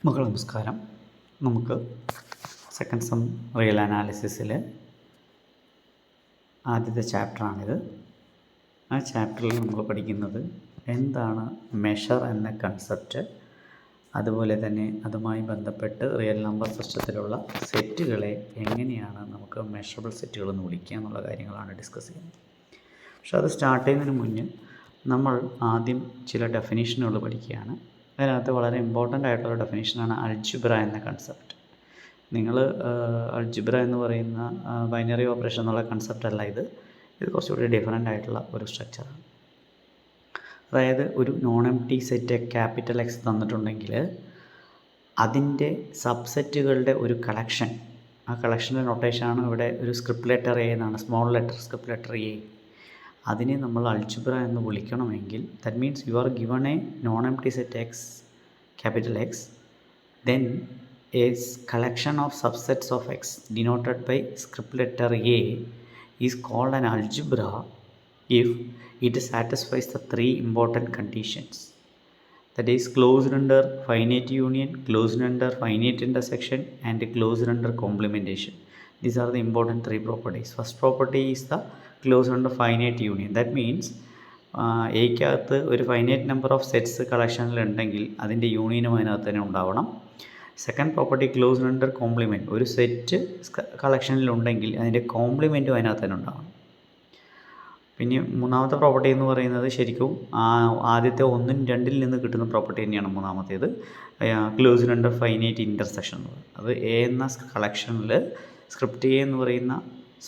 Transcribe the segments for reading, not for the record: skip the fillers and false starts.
മക്കളെ നമസ്കാരം. നമുക്ക് സെക്കൻഡ് സം റിയൽ അനാലിസിസിൽ ആദ്യത്തെ ചാപ്റ്ററാണിത്. ആ ചാപ്റ്ററിൽ നമ്മൾ പഠിക്കുന്നത് എന്താണ് മെഷർ എന്ന കൺസെപ്റ്റ്, അതുപോലെ തന്നെ അതുമായി ബന്ധപ്പെട്ട് റിയൽ നമ്പർ സിസ്റ്റത്തിലുള്ള സെറ്റുകളെ എങ്ങനെയാണ് നമുക്ക് മെഷറബിൾ സെറ്റുകൾ എന്ന് വിളിക്കുക എന്നുള്ള കാര്യങ്ങളാണ് ഡിസ്കസ് ചെയ്യുന്നത്. പക്ഷെ അത് സ്റ്റാർട്ട് ചെയ്യുന്നതിന് മുന്നേ നമ്മൾ ആദ്യം ചില ഡെഫിനേഷനുകൾ പഠിക്കുകയാണ്. അതിനകത്ത് വളരെ ഇമ്പോർട്ടൻ്റ് ആയിട്ടുള്ള ഡെഫിനേഷനാണ് അൾജിബ്ര എന്ന കൺസെപ്റ്റ്. നിങ്ങൾ അൾജിബ്ര എന്ന് പറയുന്ന ബൈനറി ഓപ്പറേഷൻ എന്നുള്ള കൺസെപ്റ്റ് അല്ല ഇത് കുറച്ചുകൂടി ഡിഫറൻ്റ് ആയിട്ടുള്ള ഒരു സ്ട്രക്ചറാണ്. അതായത് ഒരു non empty set capital X തന്നിട്ടുണ്ടെങ്കിൽ അതിൻ്റെ സബ്സെറ്റുകളുടെ ഒരു കളക്ഷൻ, ആ കളക്ഷൻ്റെ നൊട്ടേഷനാണ് ഇവിടെ ഒരു സ്ക്രിപ്റ്റ് ലെറ്റർ എ എന്നാണ്, small letter script letter A. അതിനെ നമ്മൾ അൾജിബ്ര എന്ന് വിളിക്കണമെങ്കിൽ that means you are given a non empty set X capital X, then a collection of subsets of x denoted by script letter a is called an algebra if it satisfies the three important conditions, that is closed under finite union, closed under finite intersection and closed under complementation. These are the important three properties. First property is the closed under finite union. That means എയ്ക്കകത്ത് ഒരു finite number of sets കളക്ഷനിലുണ്ടെങ്കിൽ അതിൻ്റെ യൂണിയനും അതിനകത്ത് തന്നെ ഉണ്ടാവണം. Second property closed under compliment, ഒരു set കളക്ഷനിലുണ്ടെങ്കിൽ അതിൻ്റെ കോംപ്ലിമെൻറ്റും അതിനകത്ത് തന്നെ ഉണ്ടാവണം. പിന്നെ മൂന്നാമത്തെ പ്രോപ്പർട്ടി എന്ന് പറയുന്നത് ശരിക്കും ആദ്യത്തെ ഒന്നും രണ്ടിൽ നിന്ന് കിട്ടുന്ന പ്രോപ്പർട്ടി തന്നെയാണ് മൂന്നാമത്തേത്, ക്ലോസ്ഡ് അണ്ടർ ഫൈനൈറ്റ് ഇൻ്റർസെക്ഷൻ എന്ന് പറയുന്നത്. അത് എ എന്ന കളക്ഷനിൽ സ്ക്രിപ്റ്റ് എ എന്ന് പറയുന്ന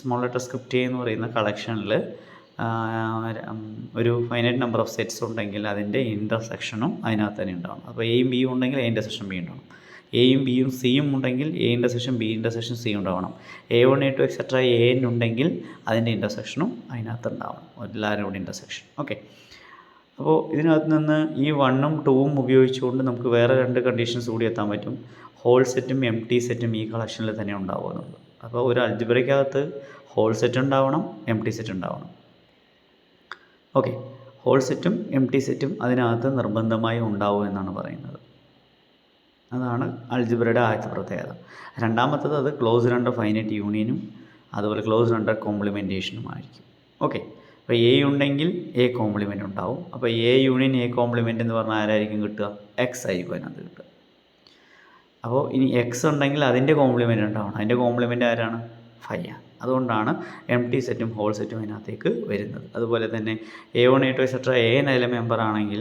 സ്മോൾ ലെറ്റർ സ്ക്രിപ്റ്റ് എ എന്ന് പറയുന്ന കളക്ഷനിൽ ഒരു ഫൈനൈറ്റ് നമ്പർ ഓഫ് സെറ്റ്സ് ഉണ്ടെങ്കിൽ അതിൻ്റെ ഇൻ്റർസെക്ഷനും അതിനകത്ത് തന്നെ ഉണ്ടാവണം. അപ്പോൾ എയും ബിയും ഉണ്ടെങ്കിൽ എ ഇൻ്റർസെക്ഷൻ ബി ഉണ്ടാവണം. എയും ബിയും സിയും ഉണ്ടെങ്കിൽ A intersection B intersection C ഉണ്ടാവണം. A1 A2 എക്സെട്ര എൻ ഉണ്ടെങ്കിൽ അതിൻ്റെ ഇൻ്റർസെക്ഷനും അതിനകത്ത് ഉണ്ടാവണം, എല്ലാവരും കൂടി ഇൻ്റർസെക്ഷൻ. ഓക്കെ, അപ്പോൾ ഇതിനകത്ത് നിന്ന് ഈ 1ഉം 2ഉം ഉപയോഗിച്ചുകൊണ്ട് നമുക്ക് വേറെ രണ്ട് കണ്ടീഷൻസ് കൂടി എത്താൻ പറ്റും. ഹോൾ സെറ്റും എം ടി സെറ്റും ഈ കളക്ഷനിൽ തന്നെ ഉണ്ടാവുമെന്നുള്ളത്. അപ്പോൾ ഒരു അൾജിബ്രയ്ക്കകത്ത് ഹോൾ സെറ്റ് ഉണ്ടാവണം, എം ടി സെറ്റ് ഉണ്ടാവണം. ഓക്കെ, ഹോൾ സെറ്റും എം ടി സെറ്റും അതിനകത്ത് നിർബന്ധമായി ഉണ്ടാവും എന്നാണ് പറയുന്നത്. അതാണ് അൾജിബ്രയുടെ ആദ്യത്തെ പ്രത്യേകത. രണ്ടാമത്തത് അത് ക്ലോസ്ഡ് അണ്ടർ ഫൈനൈറ്റ് യൂണിയനും അതുപോലെ ക്ലോസ്ഡ് അണ്ടർ കോംപ്ലിമെൻറ്റേഷനും ആയിരിക്കും. ഓക്കെ, അപ്പോൾ എ ഉണ്ടെങ്കിൽ എ കോംപ്ലിമെൻ്റ് ഉണ്ടാവും. അപ്പോൾ എ യൂണിയൻ എ കോംപ്ലിമെൻ്റ് എന്ന് പറഞ്ഞാൽ ആരായിരിക്കും കിട്ടുക? എക്സ് ആയിരിക്കും അതിനകത്ത് കിട്ടുക. അപ്പോൾ ഇനി എക്സ് ഉണ്ടെങ്കിൽ അതിൻ്റെ കോംപ്ലിമെൻ്റ് ഉണ്ടാവണം. അതിൻ്റെ കോംപ്ലിമെൻ്റ് ആരാണ്? ഫൈ ആണ്. അതുകൊണ്ടാണ് എം ടി സെറ്റും ഹോൾ സെറ്റും അതിനകത്തേക്ക് വരുന്നത്. അതുപോലെ തന്നെ A1 A2 etcetera A N അതിലെ മെമ്പർ ആണെങ്കിൽ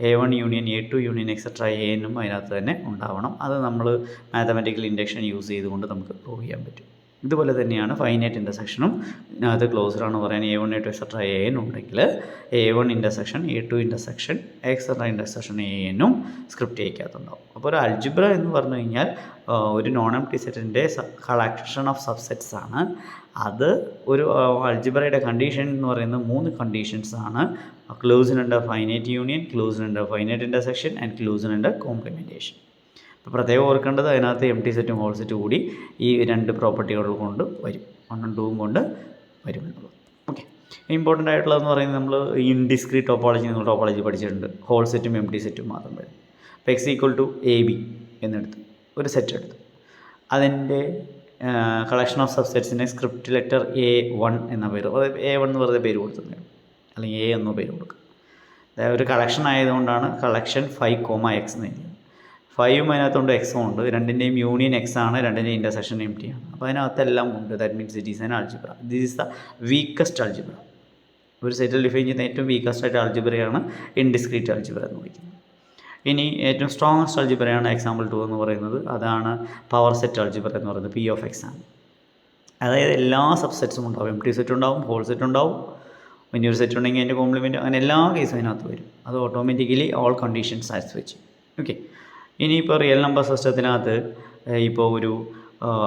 A1 union A2 union etcetera A എന്നും അതിനകത്ത് തന്നെ ഉണ്ടാവണം. അത് നമ്മൾ മാത്തമാറ്റിക്കൽ ഇൻഡക്ഷൻ യൂസ് ചെയ്തുകൊണ്ട് നമുക്ക് പ്രൂവ് ചെയ്യാൻ പറ്റും. ഇതുപോലെ തന്നെയാണ് ഫൈനൈറ്റ് ഇൻ്റർസെക്ഷനും ഇതിനകത്ത് ക്ലോസ്ഡ് ആണെന്ന് പറയാൻ A1 A2 etcetera A N ഉണ്ടെങ്കിൽ A1 intersection A2 intersection etcetera intersection A എന്നും സ്ക്രിപ്റ്റ് ചെയ്യിക്കാത്തുണ്ടാവും. അപ്പോൾ ഒരു അൾജിബ്ര എന്ന് പറഞ്ഞു കഴിഞ്ഞാൽ ഒരു നോൺ എംപ്റ്റി സെറ്റിൻ്റെ കളക്ഷൻ ഓഫ് സബ്സെറ്റ്സ് ആണ്. അത് ഒരു അൾജിബ്രയുടെ കണ്ടീഷൻ എന്ന് പറയുന്നത് 3 കണ്ടീഷൻസ് ആണ്: closed under finite union, closed under finite intersection and closed under complementation. ഇപ്പോൾ പ്രത്യേകം ഓർക്കേണ്ടത് അതിനകത്ത് എം ടി സെറ്റും ഹോൾ സെറ്റും കൂടി ഈ 2 പ്രോപ്പർട്ടികൾ കൊണ്ട് വരും, 1ഉം 2ഉം കൊണ്ട് വരും എന്നുള്ളത്. ഓക്കെ, ഇമ്പോർട്ടൻ്റ് ആയിട്ടുള്ളതെന്ന് പറയുന്നത് നമ്മൾ ഇൻഡിസ്ക്രീറ്റ് ടോപ്പോളജി, നിങ്ങൾ ടോപ്പോളജി പഠിച്ചിട്ടുണ്ട്. ഹോൾ സെറ്റും എം ടി സെറ്റും മാത്രം വരും. ഇപ്പോൾ X equal to A B എന്നെടുത്ത് ഒരു സെറ്റ് എടുത്തു, അതിൻ്റെ കളക്ഷൻ ഓഫ് സബ്സെറ്റ്സിനെ സ്ക്രിപ്റ്റ് ലെറ്റർ A1 എന്ന പേര്, A1 എന്ന് വെറുതെ പേര് കൊടുത്തിട്ടുണ്ട്, അല്ലെങ്കിൽ എ എന്നോ പേര് കൊടുക്കുക. അതായത് ഒരു കളക്ഷൻ ആയതുകൊണ്ടാണ് കളക്ഷൻ 5, X എന്ന് എഴുതിയത്. 5ഉം അതിനകത്തുണ്ട്, എക്സും ഉണ്ട്. രണ്ടിൻ്റെയും യൂണിയൻ എക്സ് ആണ്, രണ്ടിൻ്റെയും ഇൻ്റർസെക്ഷൻ എം ടി ആണ്. അപ്പോൾ അതിനകത്തെല്ലാം ഉണ്ട്. That means it is an algebra. This is the weakest algebra. ഒരു സെറ്റിൽ ഡിഫൈൻ ചെയ്യുന്ന ഏറ്റവും വീക്കസ്റ്റ് ആയിട്ട് അൾജിബ്രയാണ് ഇൻഡിസ്ക്രീറ്റ് അൾജിബ്ര എന്ന് വിളിക്കുന്നത്. ഇനി ഏറ്റവും സ്ട്രോങ്ങസ്റ്റ് അൾജിബ്രയാണ് എക്സാമ്പിൾ 2 എന്ന് പറയുന്നത്. അതാണ് പവർ സെറ്റ് അൾജിബ്ര എന്ന് പറയുന്നത്. P of X ആണ്. അതായത് എല്ലാ സബ്സെറ്റ്സും ഉണ്ടാവും, എം ടി സെറ്റ് ഉണ്ടാവും, ഹോൾ സെറ്റ് ഉണ്ടാവും, ഇനി ഒരു സെറ്റ് ഉണ്ടെങ്കിൽ അതിൻ്റെ കോംപ്ലിമെൻറ്റ്, അങ്ങനെ എല്ലാ കേസും അതിനകത്ത് വരും. അത് ഓട്ടോമാറ്റിക്കലി ഓൾ കണ്ടീഷൻസ് സാറ്റിസ്ഫൈ ചെയ്യും. ഓക്കെ, ഇനിയിപ്പോൾ റിയൽ നമ്പർ സിസ്റ്റത്തിനകത്ത് ഇപ്പോൾ ഒരു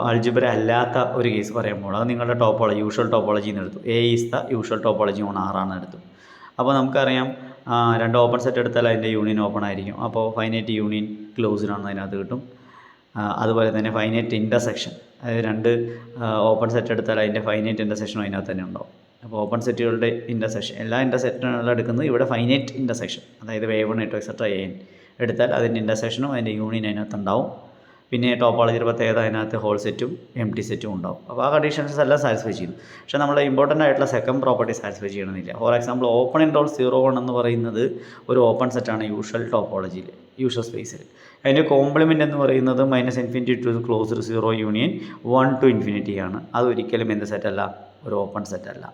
അൾജിബ്ര അല്ലാത്ത ഒരു കേസ് പറയുമ്പോൾ അത് നിങ്ങളുടെ ടോപ്പോളജി, യൂഷ്വൽ ടോപ്പോളജിയിൽ നിന്ന് എടുത്തു. A is the usual topology on R ആണ് എടുത്തു. അപ്പോൾ നമുക്കറിയാം 2 ഓപ്പൺ സെറ്റ് എടുത്താൽ അതിൻ്റെ യൂണിയൻ ഓപ്പൺ ആയിരിക്കും. അപ്പോൾ ഫൈനൈറ്റ് യൂണിയൻ ക്ലോസ്ഡ് ആണെന്ന് അതിനകത്ത് കിട്ടും. അതുപോലെ തന്നെ ഫൈനൈറ്റ് ഇൻ്റർസെക്ഷൻ, അതായത് 2 ഓപ്പൺ സെറ്റ് എടുത്താൽ അതിൻ്റെ ഫൈനൈറ്റ് ഇൻ്റർസെക്ഷനും അതിനകത്ത് തന്നെ ഉണ്ടാവും. അപ്പോൾ ഓപ്പൺ സെറ്റുകളുടെ ഇൻ്റർസെക്ഷൻ, എല്ലാ ഇൻ്റർസെക്ഷനുകളും എടുക്കുന്നത് ഇവിടെ ഫൈനൈറ്റ് ഇൻ്റർസെക്ഷൻ, അതായത് A1 A2 എക്സെട്ര എൻ എടുത്താൽ അതിൻ്റെ ഇൻ്റർസെക്ഷനും അതിൻ്റെ യൂണിയൻ അതിനകത്ത് ഉണ്ടാവും. പിന്നെ ടോപ്പോളജിയുടെ പ്രത്യേകത അതിനകത്ത് ഹോൾ സെറ്റും എം ടി സെറ്റും ഉണ്ടാവും. അപ്പോൾ ആ കണ്ടീഷൻസ് എല്ലാം സാറ്റിസ്ഫൈ ചെയ്തു. പക്ഷേ നമ്മൾ ഇമ്പോർട്ടൻ്റ് ആയിട്ടുള്ള സെക്കൻഡ് പ്രോപ്പർട്ടി സാറ്റിസ്ഫൈ ചെയ്യണമെന്നില്ല. ഫോർ എക്സാമ്പിൾ ഓപ്പൺ ഇൻഡോൾ 0 എന്ന് പറയുന്നത് ഒരു ഓപ്പൺ സെറ്റാണ് യൂഷ്വൽ ടോപ്പോളജിയിൽ, യൂഷ്വൽ സ്പേസിൽ. അതിൻ്റെ കോംപ്ലിമെൻ്റ് എന്ന് പറയുന്നത് -∞ ടു ക്ലോസ്ഡ് 0 യൂണിയൻ 1 to ∞ ആണ്. അതൊരിക്കലും എന്ത് സെറ്റല്ല, ഒരു ഓപ്പൺ സെറ്റല്ല.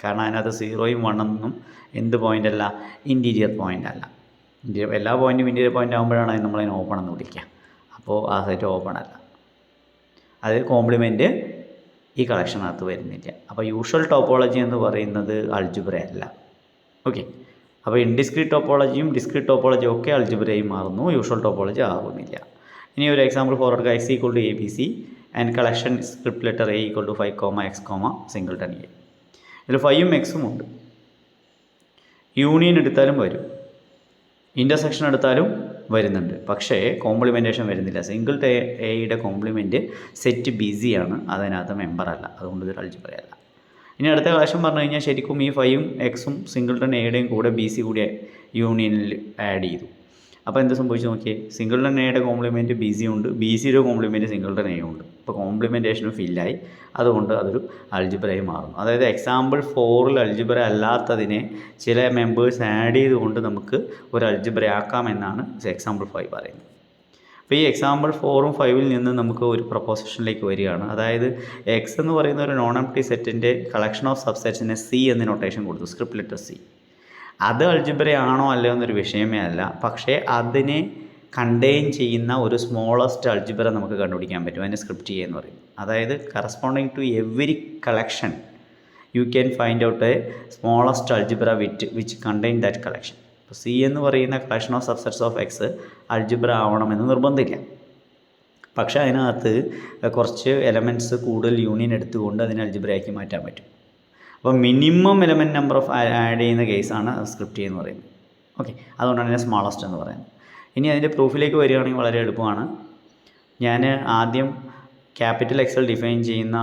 കാരണം അതിനകത്ത് 0യും 1 എന്ത് പോയിൻ്റ് അല്ല, ഇൻറ്റീരിയർ പോയിൻ്റ് അല്ല. എല്ലാ പോയിൻറ്റും ഇൻറ്റീരിയർ പോയിൻ്റ് ആകുമ്പോഴാണ് നമ്മളതിനെ ഓപ്പൺ എന്ന് വിളിക്കുക. അപ്പോൾ ആ സെറ്റ് ഓപ്പൺ അല്ല. അത് കോംപ്ലിമെൻറ്റ് ഈ കളക്ഷനകത്ത് വരുന്നില്ല. അപ്പോൾ യൂഷ്വൽ ടോപ്പോളജി എന്ന് പറയുന്നത് അൾജിബ്ര അല്ല. ഓക്കെ, അപ്പോൾ ഇൻഡിസ്ക്രീറ്റ് ടോപ്പോളജിയും ഡിസ്ക്രീറ്റ് ടോപ്പോളജിയും ഒക്കെ അൾജിബ്രയായി മാറുന്നു, യൂഷ്വൽ ടോപ്പോളജി ആകുന്നില്ല. ഇനി ഒരു എക്സാമ്പിൾ ഫോർ എടുക്കുക. x = ABC and collection script letter A = 5, X, singleton A. ഇതിൽ 5ഉം Xഉം ഉണ്ട്. യൂണിയൻ എടുത്താലും വരും, ഇൻ്റർസെക്ഷൻ എടുത്താലും വരുന്നുണ്ട്. പക്ഷേ കോംപ്ലിമെൻറ്റേഷൻ വരുന്നില്ല. സിംഗിൾട്ടൺ എയുടെ കോംപ്ലിമെൻറ്റ് സെറ്റ് ബിസിയാണ്, അതിനകത്ത് മെമ്പറല്ല. അതുകൊണ്ട് ഇതൊരു അൾജിബ്രയല്ല. ഇനി അടുത്ത കളക്ഷൻ പറഞ്ഞു കഴിഞ്ഞാൽ ശരിക്കും ഈ 5ഉം Xഉം സിംഗിൾട്ടൺ എയുടെയും കൂടെ BC കൂടി യൂണിയനിൽ ആഡ് ചെയ്തു. അപ്പോൾ എന്ത് സംഭവിച്ചു നോക്കിയേ, സിംഗിൾട്ടൺ എയുടെ കോംപ്ലിമെൻറ്റ് BC ഉണ്ട്, BCയുടെ കോംപ്ലിമെൻറ്റ് സിംഗിൾട്ടൺ എയും ഉണ്ട്. ഇപ്പോൾ കോംപ്ലിമെൻറ്റേഷനും ഫില്ലായി, അതുകൊണ്ട് അതൊരു അൾജിബ്രയായി മാറുന്നു. അതായത് എക്സാമ്പിൾ 4ൽ അൾജിബ്ര അല്ലാത്തതിനെ ചില മെമ്പേഴ്സ് ആഡ് ചെയ്തുകൊണ്ട് നമുക്ക് ഒരു അൾജിബ്ര ആക്കാമെന്നാണ് എക്സാമ്പിൾ 5 പറയുന്നത്. അപ്പോൾ ഈ എക്സാമ്പിൾ 4ഉം 5ൽ നിന്ന് നമുക്ക് ഒരു പ്രൊപ്പോസിഷനിലേക്ക് വരികയാണ്. അതായത് X എന്ന് പറയുന്ന ഒരു നോൺ എംപ്റ്റി സെറ്റിൻ്റെ കളക്ഷൻ ഓഫ് സബ്സെറ്റ്സിനെ C എന്ന് നൊട്ടേഷൻ കൊടുത്തു, സ്ക്രിപ്റ്റ് ലെറ്റർ C. അത് അൾജിബ്രയാണോ അല്ലയോ എന്നൊരു വിഷയമേ അല്ല. പക്ഷേ അതിനെ കണ്ടെയ്ൻ ചെയ്യുന്ന ഒരു സ്മോളസ്റ്റ് അൾജിബ്ര നമുക്ക് കണ്ടുപിടിക്കാൻ പറ്റും. അതിന് സ്ക്രിപ്റ്റ് എന്ന് പറയും. അതായത് corresponding to every collection you can find out a smallest algebra which contain that collection. ഇപ്പോൾ C എന്ന് പറയുന്ന collection of subsets of X algebra ആവണമെന്ന് നിർബന്ധമില്ല. പക്ഷേ അതിനകത്ത് കുറച്ച് എലമെൻറ്റ്സ് കൂടുതൽ യൂണിയൻ എടുത്തുകൊണ്ട് അതിനെ അൾജിബ്രയാക്കി മാറ്റാൻ പറ്റും. അപ്പോൾ minimum element number of add ചെയ്യുന്ന കേസാണ് സ്ക്രിപ്റ്റ് എന്ന് പറയുന്നത്. ഓക്കെ, അതുകൊണ്ടാണ് ഇതിനെ സ്മോളസ്റ്റ് എന്ന് പറയുന്നത്. ഇനി അതിൻ്റെ പ്രൂഫിലേക്ക് വരികയാണെങ്കിൽ വളരെ എളുപ്പമാണ്. ഞാൻ ആദ്യം ക്യാപിറ്റൽ Xൽ ഡിഫൈൻ ചെയ്യുന്ന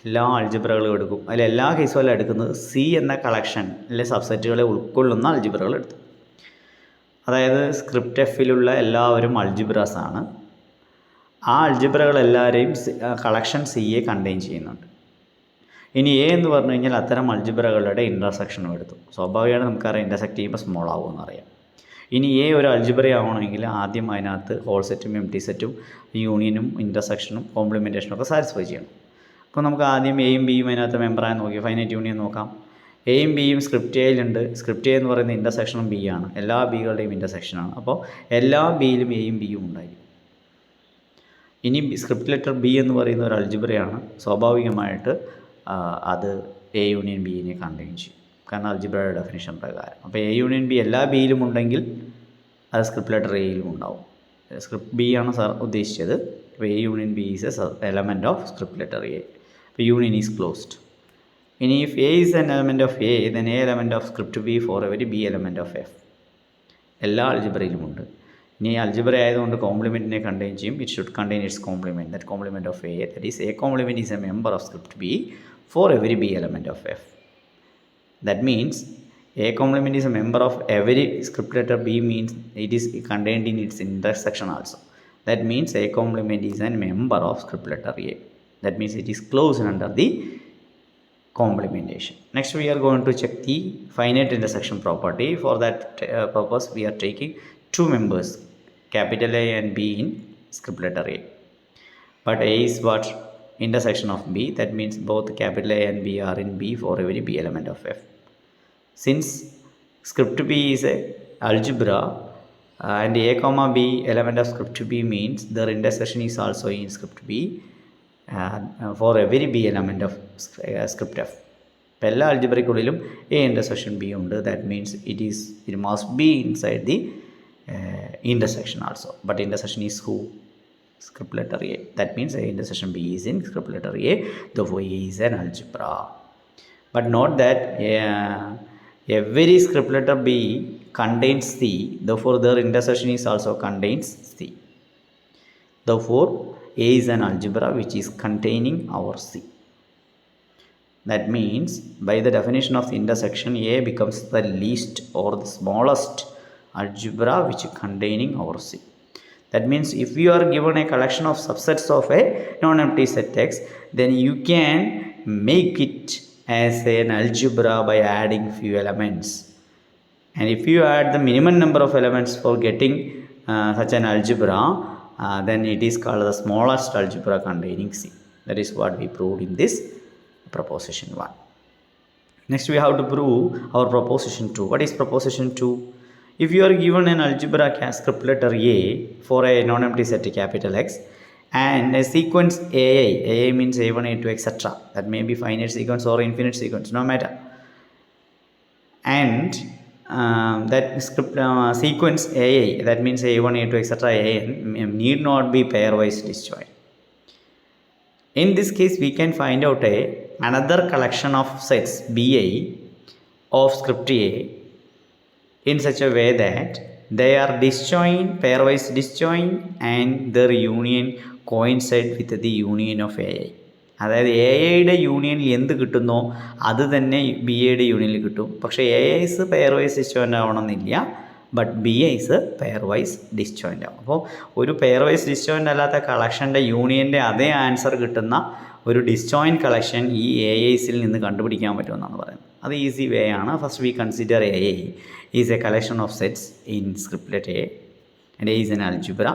എല്ലാ അൾജിബ്രകളും എടുക്കും. അതിൽ എല്ലാ കേസും എടുക്കുന്നത് C എന്ന കളക്ഷനിലെ സബ്സെറ്റുകളെ ഉൾക്കൊള്ളുന്ന അൾജിബ്രകൾ എടുത്തു. അതായത് സ്ക്രിപ്റ്റ് Fലുള്ള എല്ലാവരും അൾജിബ്രാസ് ആണ്. ആ അൾജിബ്രകളെല്ലാവരെയും കളക്ഷൻ Cയെ കണ്ടെയ്ൻ ചെയ്യുന്നുണ്ട്. ഇനി A എന്ന് പറഞ്ഞു കഴിഞ്ഞാൽ അത്തരം അൾജിബ്രകളുടെ ഇൻ്റർസെക്ഷനും എടുത്തു. സ്വാഭാവികമാണ്, നമുക്കറിയാം ഇൻ്റർസെക്ട് ചെയ്യുമ്പോൾ സ്മോൾ ആവുമെന്നറിയാം. ഇനി A ഒരു അൾജിബ്ര ആവണമെങ്കിൽ ആദ്യം അതിനകത്ത് ഹോൾ സെറ്റും എം ടി സെറ്റും യൂണിയനും ഇൻ്റർസെക്ഷനും കോംപ്ലിമെൻറ്റേഷനും ഒക്കെ സാറ്റിസ്ഫൈ ചെയ്യണം. അപ്പോൾ നമുക്ക് ആദ്യം Aയും Bയും അതിനകത്ത് മെമ്പറായി നോക്കി ഫൈനൈറ്റ് യൂണിയൻ നോക്കാം. Aയും Bയും സ്ക്രിപ്റ്റ് Aയിലുണ്ട്. സ്ക്രിപ്റ്റ് A എന്ന് പറയുന്ന ഇൻ്റർസെക്ഷനും B ആണ്, എല്ലാ Bകളുടെയും ഇൻ്റർസെക്ഷനാണ്. അപ്പോൾ എല്ലാ Bയിലും Aയും Bയും ഉണ്ടായിരിക്കും. ഇനി സ്ക്രിപ്റ്റ് ലെറ്റർ B എന്ന് പറയുന്ന ഒരു അൾജിബ്രയാണ്. സ്വാഭാവികമായിട്ട് അത് A യൂണിയൻ Bനെ കണ്ടെയ്ൻ ചെയ്യും, കാരണം അൾജിബ്രയുടെ ഡെഫിനിഷൻ പ്രകാരം. അപ്പോൾ A യൂണിയൻ B എല്ലാ Bയിലും ഉണ്ടെങ്കിൽ അത് സ്ക്രിപ്റ്റ് ലെറ്റർ Aയിലും ഉണ്ടാവും. സ്ക്രിപ്റ്റ് B ആണ് സാർ ഉദ്ദേശിച്ചത്. അപ്പോൾ A union B is A element of script letter A. അപ്പോൾ യൂണിയൻ ഈസ് ക്ലോസ്ഡ്. ഇനി if A is an element of A, then A element of script B for every B element of F. എല്ലാ അൾജിബ്രയിലുമുണ്ട്. ഇനി algebra ആയതുകൊണ്ട് കോംപ്ലിമെൻറ്റിനെ contain ചെയ്യും. It should contain it's compliment, that compliment of A, that is A complement is a member of script B for every B element of F. That means A complement is a member of every script letter B means it is contained in its intersection also. That means A complement is a member of script letter A. That means it is closed under the complementation. Next we are going to check the finite intersection property. For that purpose we are taking two members, capital A and B in script letter A. But A is what? Intersection of B. That means both capital A and B are in B for every B element of F. Since script B is a algebra and A comma B element of script B means their intersection is also in script B for every B element of script F. എല്ലാ അൾജിബ്രയ്ക്കുള്ളിലും A intersection B ഉണ്ട്. That means it must be inside the intersection also. But intersection is who? Script letter A. That means A intersection B is in script letter A. Therefore A is an algebra. But note that every script letter B contains C. Therefore their intersection is also contains C. Therefore A is an algebra which is containing our C. That means by the definition of the intersection, A becomes the least or the smallest algebra which containing over C. That means if you are given a collection of subsets of a non-empty set X, then you can make it as an algebra by adding few elements. And if you add the minimum number of elements for getting such an algebra, then it is called the smallest algebra containing C. That is what we proved in this proposition 1. Next we have to prove our proposition 2. What is proposition 2? If you are given an algebra script letter A for a non-empty set capital X and a sequence AA means A1, A2, etc. That may be finite sequence or infinite sequence, no matter. And that script sequence AA, that means A1, A2, etc. AN need not be pairwise disjoint. In this case, we can find out another collection of sets BI of script A in such a way that they are disjoint, pairwise disjoint, and their union coincide with the union of AI. അതായത് A ഐയുടെ യൂണിയനിൽ എന്ത് കിട്ടുന്നോ അത് തന്നെ B ഐയുടെ യൂണിയനിൽ കിട്ടും. പക്ഷേ A i's pairwise disjoint ആവണമെന്നില്ല, but B i's pairwise disjoint ആവും. അപ്പോൾ ഒരു പെയർ വൈസ് ഡിസ്ജോയിൻ്റ് അല്ലാത്ത കളക്ഷൻ്റെ യൂണിയൻ്റെ അതേ ആൻസർ കിട്ടുന്ന ഒരു ഡിസ്ജോയിൻറ്റ് കളക്ഷൻ ഈ എ ഐസിൽ നിന്ന് കണ്ടുപിടിക്കാൻ പറ്റുമെന്നാണ് പറയുന്നത്. അത് ഈസി വേ ആണ്. First we consider A i is a collection of sets in script letter A and A is an algebra,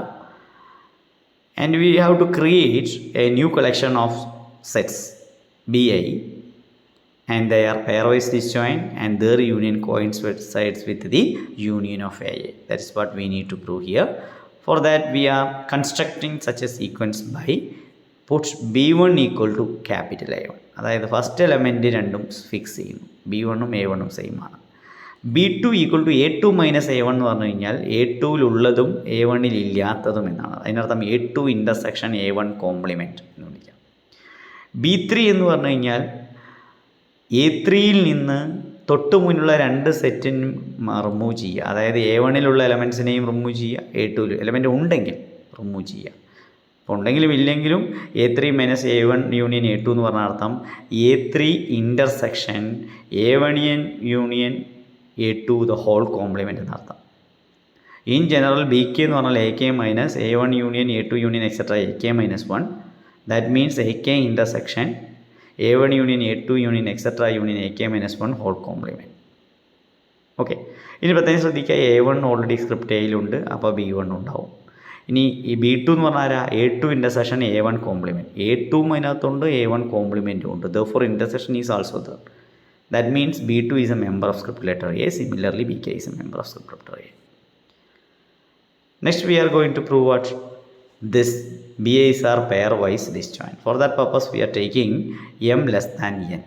and we have to create a new collection of sets BI, and they are pairwise disjoint and their union coincides with the union of AA. That is what we need to prove here. For that we are constructing such a sequence by put B1 equal to capital A1. അതായത് first element രണ്ടും fix ചെയ്യുന്നു. B1ഉം A1ഉം same ആണ്. B2 equal to A2 minus A1 എന്ന് പറഞ്ഞു കഴിഞ്ഞാൽ A2-ലുള്ളതും A1-ൽ ഇല്ലാത്തതും എന്നാണ്. അതിനർത്ഥം A2 ഇൻ്റർസെക്ഷൻ A1 കോംപ്ലിമെൻറ്റ് എന്ന് വിളിക്കാം. B3 എന്ന് പറഞ്ഞു കഴിഞ്ഞാൽ A3-ൽ നിന്ന് തൊട്ട് മുന്നുള്ള രണ്ട് സെറ്റിനും റിമൂവ് ചെയ്യുക. അതായത് A1-ലുള്ള എലമെൻസിനെയും റിമൂവ് ചെയ്യുക, A2-ൽ എലമെൻറ്റ് ഉണ്ടെങ്കിൽ റിമൂവ് ചെയ്യുക. അപ്പോൾ ഉണ്ടെങ്കിലും ഇല്ലെങ്കിലും A3 minus A1 union A2 എന്ന് പറഞ്ഞ അർത്ഥം A3 intersection A1 union A2 the whole complement എന്നർത്ഥം. ഇൻ ജനറൽ BK എന്ന് പറഞ്ഞാൽ AK minus A1 union A2 union etcetera AK minus 1. That means AK intersection A1 union A2 union etcetera union AK minus 1 whole complement. Okay, ഇനി പ്രത്യേകം ശ്രദ്ധിക്കുക, A1 already script എയിലുണ്ട്, അപ്പോൾ B1 ഉണ്ടാവും. ഇനി ഈ B2 എന്ന് പറഞ്ഞാൽ A2 intersection A1 compliment, A2 അതിനകത്തുണ്ട്, A1 കോംപ്ലിമെൻറ്റും ഉണ്ട്. Therefore intersection is also there. That means B2 is a member of script letter A. Similarly, BK is a member of script letter A. Next, we are going to prove what this BIs are pairwise disjoint. For that purpose, we are taking M less than N.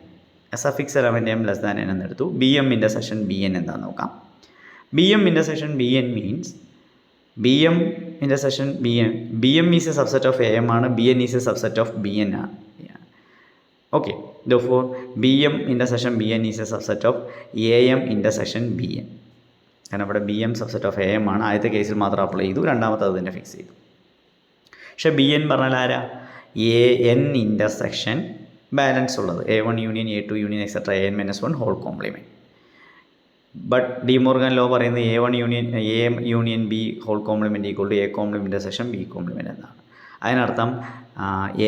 A suffix element M less than N എന്നെടുത്തു. BM intersection BN എന്താണെന്ന് നോക്കാം. BM intersection BN means BM intersection BN. BM is a subset of AM ആണ്, BN is a subset of BN ആണ്. Okay, therefore BM intersection BN is a subset of AM intersection BN. കാരണം ഇവിടെ BM subset of AM ആണ്. ആദ്യത്തെ കേസിൽ മാത്രം apply ചെയ്തു, രണ്ടാമത്തെ അത് തന്നെ ഫിക്സ് ചെയ്തു. പക്ഷേ BN പറഞ്ഞാൽ ആരാ? AN ഇൻ്റർസെക്ഷൻ ബാലൻസ് ഉള്ളത് A1 union A2 union etcetera AN minus 1 whole complement. But De Morgan law പറയുന്നത് A1 union AM union B whole complement equal to A complement intersection B complement എന്നാണ്. അതിനർത്ഥം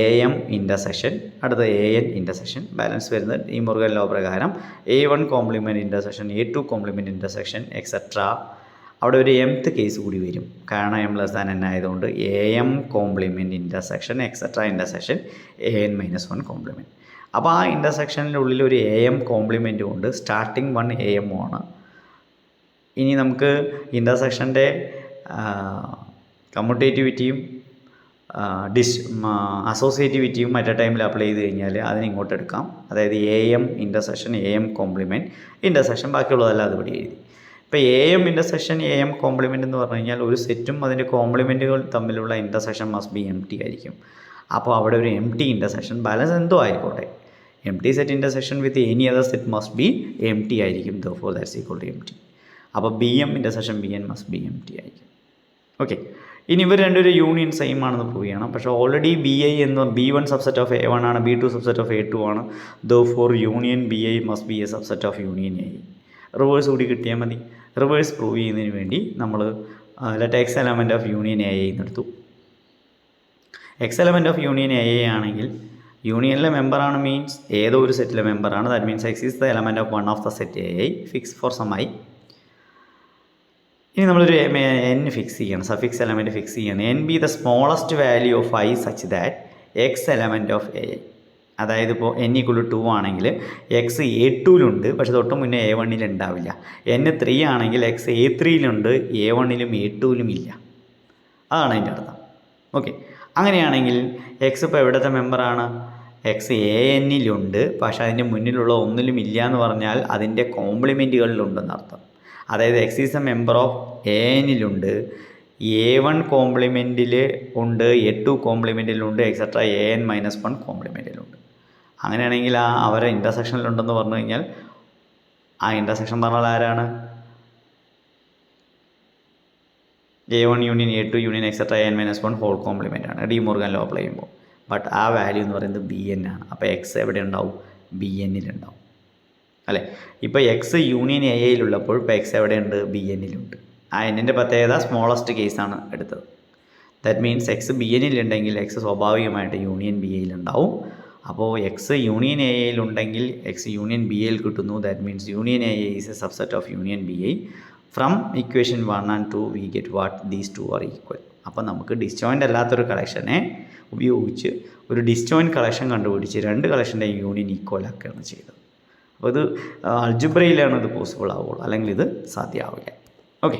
AM intersection അടുത്ത AN intersection balance വരുന്നത് De Morgan law പ്രകാരം A1 complement intersection A2 complement intersection etcetera. അവിടെ ഒരു mth case കൂടി വരും, കാരണം M ലെസ് ദാൻ N ആയതുകൊണ്ട് AM complement intersection etcetera intersection AN minus 1 compliment. അപ്പോൾ ആ ഇൻ്റർസെക്ഷൻ്റെ ഉള്ളിൽ ഒരു AM കോംപ്ലിമെൻറ്റും ഉണ്ട്, സ്റ്റാർട്ടിങ് 1 AM ആണ്. ഇനി നമുക്ക് ഇൻ്റർസെക്ഷൻ്റെ കമ്മ്യൂട്ടേറ്റിവിറ്റിയും അസോസിയേറ്റിവിറ്റിയും മറ്റേ ടൈമിൽ അപ്ലൈ ചെയ്ത് കഴിഞ്ഞാൽ അതിന് ഇങ്ങോട്ട് എടുക്കാം. അതായത് AM intersection AM complement intersection ബാക്കിയുള്ളതെല്ലാം അതുപടി എഴുതി. ഇപ്പോൾ AM ഇൻ്റർസെക്ഷൻ AM കോംപ്ലിമെൻറ്റ് എന്ന് പറഞ്ഞു കഴിഞ്ഞാൽ ഒരു സെറ്റും അതിൻ്റെ കോംപ്ലിമെൻറ്റുകൾ തമ്മിലുള്ള intersection must be M T ആയിരിക്കും. അപ്പോൾ അവിടെ ഒരു എം ടി ഇൻ്റർസെക്ഷൻ ബാലൻസ് എന്തോ ആയിക്കോട്ടെ, M T set intersection with any other set must be M T ആയിരിക്കും. Therefore that's equal to M T. അപ്പോൾ BM intersection BN must be M T ആയിരിക്കും. Okay, ഇനി ഇവർ രണ്ടൊരു യൂണിയൻ സെയിം ആണെന്ന് prove ചെയ്യണം. പക്ഷേ ഓൾറെഡി BI എന്ന് B1 subset of A1 ആണ്, B2 സബ്സെറ്റ് ഓഫ് A2 ആണ്. Therefore union BI must be a subset of union A. Reverse കൂടി കിട്ടിയാൽ മതി. റിവേഴ്സ് പ്രൂവ് ചെയ്യുന്നതിന് വേണ്ടി നമ്മൾ X element of union A എന്നെടുത്തു. X element of union A ആണെങ്കിൽ യൂണിയനിലെ മെമ്പറാണ് മീൻസ് ഏതോ ഒരു സെറ്റിലെ മെമ്പറാണ്. That means X is the element of one of the set A fix for some i. ഇനി നമ്മളൊരു എൻ ഫിക്സ് ചെയ്യണം, സഫിക്സ് എലമെൻറ്റ് ഫിക്സ് ചെയ്യണം. N be the smallest value of I such that X element of A. അതായത് ഇപ്പോൾ N equal to 2 ആണെങ്കിൽ X A2-ലുണ്ട്, പക്ഷെ തൊട്ട് മുന്നേ A1-ൽ ഉണ്ടാവില്ല. എൻ 3 ആണെങ്കിൽ എക്സ് A3-ലുണ്ട്, A1-ലും A2-ലും ഇല്ല. അതാണ് അതിൻ്റെ അർത്ഥം. ഓക്കെ, അങ്ങനെയാണെങ്കിൽ എക്സ് ഇപ്പോൾ എവിടുത്തെ മെമ്പറാണ്? എക്സ് AN-ലുണ്ട്, പക്ഷേ അതിൻ്റെ മുന്നിലുള്ള ഒന്നിലും ഇല്ല എന്ന് പറഞ്ഞാൽ അതിൻ്റെ കോംപ്ലിമെൻറ്റുകളിലുണ്ടെന്ന് അർത്ഥം. അതായത് X is a member of AN-ലുണ്ട്, A1 കോംപ്ലിമെൻറ്റിൽ ഉണ്ട്, A2 കോംപ്ലിമെൻറ്റിലുണ്ട്, എക്സെട്ര AN-1 കോംപ്ലിമെൻറ്റിലുണ്ട്. അങ്ങനെയാണെങ്കിൽ അവരെ ഇൻ്റർസെക്ഷനിലുണ്ടെന്ന് പറഞ്ഞു കഴിഞ്ഞാൽ ആ ഇൻ്റർസെക്ഷൻ പറഞ്ഞാൽ ആരാണ്? A1 union A2 union etcetera AN-1 whole complement ആണ് ഡി മോർഗൻ ലോ അപ്ലൈ ചെയ്യുമ്പോൾ. ബട്ട് ആ വാല്യൂ എന്ന് പറയുന്നത് BN ആണ്. അപ്പോൾ എക്സ് എവിടെ ഉണ്ടാവും? BN-ലുണ്ടാവും അല്ലേ? ഇപ്പോൾ എക്സ് യൂണിയൻ A-യിലുള്ളപ്പോൾ ഇപ്പോൾ എക്സ് എവിടെയുണ്ട്? BN-ലുണ്ട്. ആ എന്നിൻ്റെ പ്രത്യേകത സ്മോളസ്റ്റ് കേസാണ് എടുത്തത്. ദാറ്റ് മീൻസ് എക്സ് BN-ലുണ്ടെങ്കിൽ എക്സ് സ്വാഭാവികമായിട്ട് യൂണിയൻ BA-യിലുണ്ടാവും. അപ്പോൾ എക്സ് യൂണിയൻ A-യിലുണ്ടെങ്കിൽ എക്സ് യൂണിയൻ BA-യിൽ കിട്ടുന്നു. That means union A is a subset of union BA. From equation 1 and 2 we get what these two are equal. അപ്പോൾ നമുക്ക് ഡിസ്ജോയിൻ്റ് അല്ലാത്തൊരു കളക്ഷനെ ഉപയോഗിച്ച് ഒരു ഡിസ്ജോയിൻ്റ് കളക്ഷൻ കണ്ടുപിടിച്ച് രണ്ട് കളക്ഷൻ്റെ യൂണിയൻ ഈക്വൽ ആക്കുകയാണ് ചെയ്തത്. അപ്പോൾ ഇത് അൾജിബ്രയിലാണ് ഇത് പോസിബിൾ ആവുള്ളൂ, അല്ലെങ്കിൽ ഇത് സാധ്യമാവില്ല. ഓക്കെ,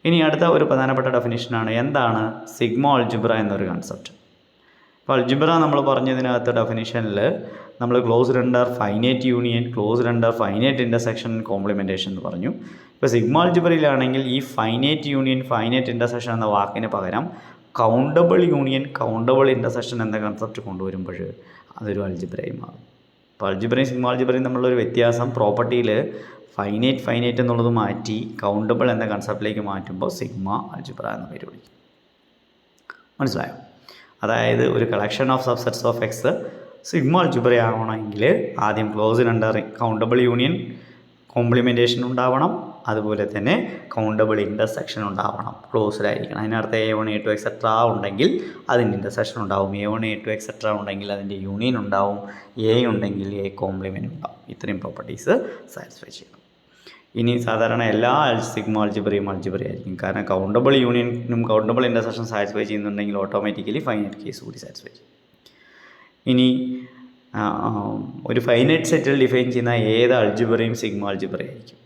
ഇനി അടുത്ത ഒരു പ്രധാനപ്പെട്ട ഡെഫിനിഷനാണ് എന്താണ് സിഗ്മ അൾജിബ്ര എന്നൊരു കൺസെപ്റ്റ്. അപ്പോൾ അൾജിബ്ര നമ്മൾ പറഞ്ഞതിനകത്ത് ഡെഫിനിഷനിൽ നമ്മൾ closed under finite union, closed under finite intersection, complementation എന്ന് പറഞ്ഞു. ഇപ്പോൾ സിഗ്മ അൾജിബ്രയിലാണെങ്കിൽ ഈ ഫൈനൈറ്റ് യൂണിയൻ, ഫൈനൈറ്റ് ഇൻ്റർസെക്ഷൻ എന്ന വാക്കിന് പകരം കൗണ്ടബിൾ യൂണിയൻ, കൗണ്ടബിൾ ഇൻ്റർസെക്ഷൻ എന്ന കൺസെപ്റ്റ് കൊണ്ടുവരുമ്പോൾ അതൊരു അൾജിബ്രയായി മാറും. അപ്പോൾ അൾജിബ്രയും സിഗ്മ അൾജിബ്രയും തമ്മിലുള്ളൊരു വ്യത്യാസം പ്രോപ്പർട്ടിയിൽ ഫൈനൈറ്റ് എന്നുള്ളത് മാറ്റി കൗണ്ടബിൾ എന്ന കൺസെപ്റ്റിലേക്ക് മാറ്റുമ്പോൾ സിഗ്മ അൾജിബ്ര എന്ന പേര് വിളിക്കും. മനസ്സിലായോ? അതായത് ഒരു collection of subsets of X sigma algebra ആവണമെങ്കിൽ ആദ്യം closed under countable union, complementation ഉണ്ടാവണം, അതുപോലെ തന്നെ കൗണ്ടബിൾ ഇൻ്റർസെക്ഷൻ ഉണ്ടാവണം, ക്ലോസ്ഡ് ആയിരിക്കണം. അതിനർത്ഥം A1 A2 എക്സെട്ര ഉണ്ടെങ്കിൽ അതിൻ്റെ ഇൻ്റർസെക്ഷൻ ഉണ്ടാവും, A1 A2 എക്സെട്ര ഉണ്ടെങ്കിൽ അതിൻ്റെ യൂണിയൻ ഉണ്ടാവും, A ഉണ്ടെങ്കിൽ A കോംപ്ലിമെൻ്റ് ഉണ്ടാവും. ഇത്രയും പ്രോപ്പർട്ടീസ് സാറ്റിസ്ഫൈ ചെയ്യണം. ഇനി സാധാരണ എല്ലാ സിഗ്മ അൾജിബ്രയും അൾജിബ്രയായിരിക്കും, കാരണം കൗണ്ടബിൾ യൂണിയനും കൗണ്ടബിൾ ഇൻ്റർസെക്ഷൻ സാറ്റിസ്ഫൈ ചെയ്യുന്നുണ്ടെങ്കിൽ ഓട്ടോമാറ്റിക്കലി ഫൈനൈറ്റ് കേസ് കൂടി സാറ്റിസ്ഫൈ ചെയ്യും. ഇനി ഒരു ഫൈനൈറ്റ് സെറ്റിൽ ഡിഫൈൻ ചെയ്യുന്ന ഏത് അൾജിബ്രയും സിഗ്മ അൾജിബ്രയായിരിക്കും.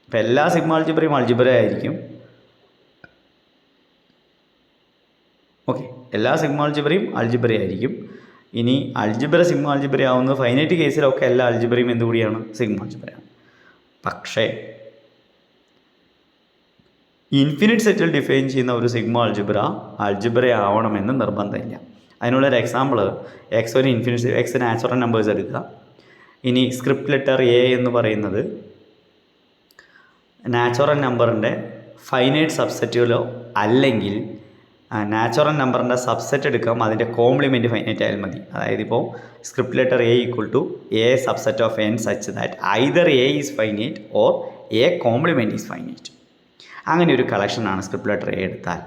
അപ്പോൾ എല്ലാ സിഗ്മ അൾജിബ്രയും അൾജിബ്ര ആയിരിക്കും. ഓക്കെ, എല്ലാ സിഗ്മ അൾജിബ്രയും അൾജിബ്രയായിരിക്കും. ഇനി അൾജിബ്ര സിഗ്മ അൾജിബ്ര ആവുന്നത് ഫൈനൈറ്റ് കേസിലൊക്കെ എല്ലാ അൾജിബ്രയും എന്തുകൂടിയാണ്? സിഗ്മ അൾജിബ്രയാണ്. പക്ഷേ ഇൻഫിനിറ്റ് സെറ്റിൽ ഡിഫൈൻ ചെയ്യുന്ന ഒരു സിഗ്മ അൾജിബ്ര ആവണമെന്ന് നിർബന്ധമില്ല. അതിനുള്ളൊരു എക്സാമ്പിൾ എക്സ് ഒരു ഇൻഫിനിറ്റ് എക്സ് നാച്ചുറൽ നമ്പേഴ്സ് എടുക്കുക. ഇനി സ്ക്രിപ്റ്റ് ലെറ്റർ A എന്ന് പറയുന്നത് നാച്ചുറൽ നമ്പറിൻ്റെ ഫൈനൈറ്റ് സബ്സെറ്റുകളോ അല്ലെങ്കിൽ നാച്ചുറൽ നമ്പറിൻ്റെ സബ്സെറ്റ് എടുക്കാം, അതിൻ്റെ കോംപ്ലിമെൻറ്റ് ഫൈനൈറ്റ് ആയാലും മതി. അതായത് ഇപ്പോൾ script letter A equal to A subset of n such that either A is finite or A complement is finite. അങ്ങനെ ഒരു കളക്ഷനാണ് സ്ക്രിപ്റ്റ് ലെറ്റർ A എടുത്താൽ,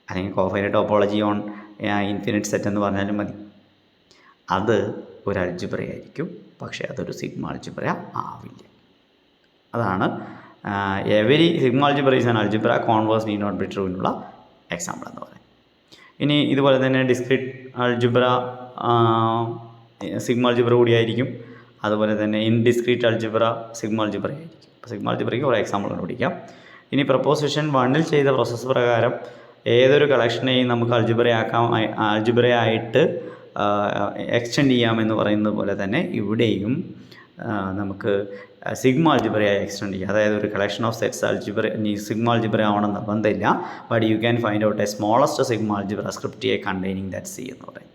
അല്ലെങ്കിൽ cofinite topology on infinite set എന്ന് പറഞ്ഞാലും മതി. അത് ഒരു അൾജിബ്ര ആയിരിക്കും, പക്ഷേ അതൊരു സിഗ്മ അൾജിബ്ര ആവില്ല. അതാണ് every sigma algebra is an algebra, converse need not be true എന്നുള്ള എക്സാമ്പിൾ എന്ന് പറയാം. ഇനി ഇതുപോലെ തന്നെ ഡിസ്ക്രീറ്റ് അൾജിബ്ര സിഗ്മ അൾജിബ്ര കൂടിയായിരിക്കും. അതുപോലെ തന്നെ ഇൻഡിസ്ക്രീറ്റ് അൾജിബ്ര സിഗ്മ അൾജിബ്ര ആയിരിക്കും. അപ്പോൾ സിഗ്മ അൾജിബ്രയ്ക്ക് കുറേ എക്സാമ്പിൾ കണ്ടുപിടിക്കാം. ഇനി പ്രപ്പോസിഷൻ 1 ചെയ്ത പ്രോസസ്സ് പ്രകാരം ഏതൊരു കളക്ഷനെയും നമുക്ക് അൾജിബ്രയായിട്ട് എക്സ്റ്റെൻഡ് ചെയ്യാമെന്ന് പറയുന്നത് പോലെ തന്നെ ഇവിടെയും നമുക്ക് സിഗ്മ അൾജിബ്രയായി എക്സ്റ്റെൻഡ് ചെയ്യാം. അതായത് ഒരു collection of sets sigma algebra ആവണം നിർബന്ധമില്ല. But you can find out a smallest sigma algebra script A containing that C എന്ന് പറയും.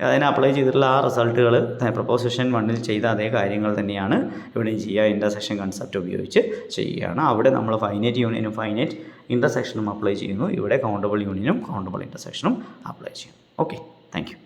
അതിനെ അപ്ലൈ ചെയ്തിട്ടുള്ള ആ റിസൾട്ടുകൾ പ്രപ്പോസിഷൻ 1 ചെയ്ത അതേ കാര്യങ്ങൾ തന്നെയാണ് ഇവിടെയും ചെയ്യുക. ഇൻ്റർസെക്ഷൻ കൺസെപ്റ്റ് ഉപയോഗിച്ച് ചെയ്യുകയാണ്. അവിടെ നമ്മൾ ഫൈനൈറ്റ് യൂണിയനും ഫൈനൈറ്റ് ഇൻ്റർസെക്ഷനും അപ്ലൈ ചെയ്യുന്നു. ഇവിടെ കൗണ്ടബിൾ യൂണിയനും കൗണ്ടബിൾ ഇൻ്റർസെക്ഷനും അപ്ലൈ ചെയ്യും. Okay, thank you.